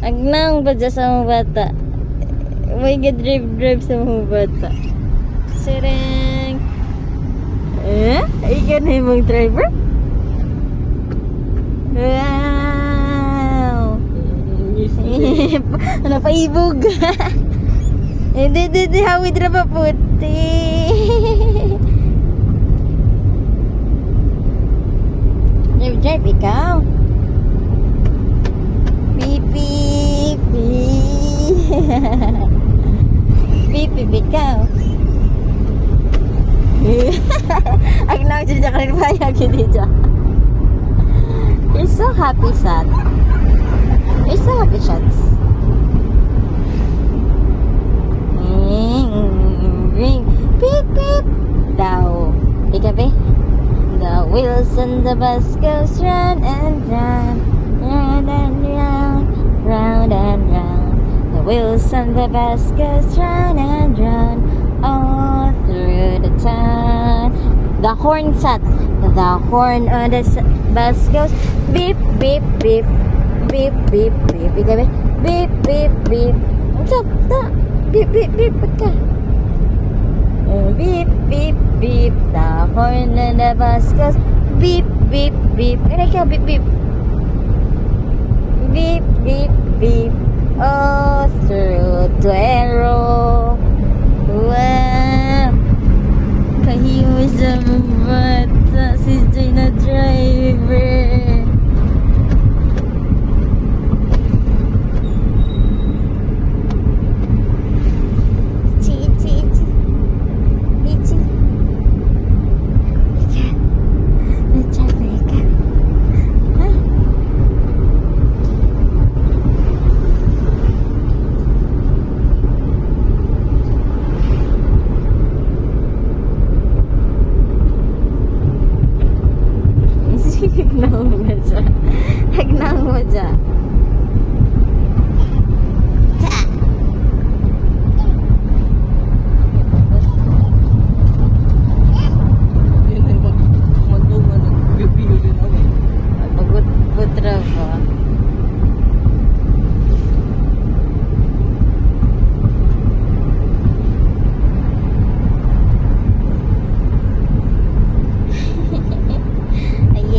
Agnang ba dyan sa mga bata? May drive sa mga bata. Sireng. Ikaw na yung mga driver? Wow! Napaibog. Hindi, hawid na maputi. Drive, ikaw. Beep, beep, beep. Beep, beep, ikaw. Agnaw dyan ka rin payag yun dyan. You're so happy, son. You're so happy, shots. Ring, beep, beep. Daw. Ika, be? The wheels on the bus goes round and round, round and round, round and round. The wheels on the bus goes round and round, all through the town. The horn sat. The horn on the bus goes beep, beep, beep, beep, beep, beep. Ika, be? Beep, beep, beep. What's up? Beep, beep, beep. Pagka. Beep, beep, beep. The horn on the bus goes beep, beep, beep. Ano ka? Beep, beep. Beep, beep, beep. Oh, through Tuero. Wow. Kahiwa sa mga bata. Si Jay na driver. Hagnang mo dyan. Pagbutra ba?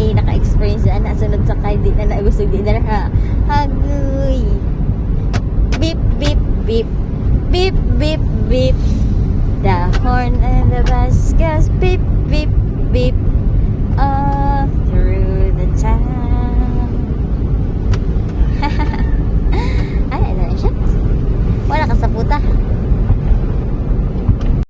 Naka-experience na sunod sa kay di na gusto di na ha. Hagoy. Beep, beep, beep. Beep, beep, beep. The horn and the bus goes beep,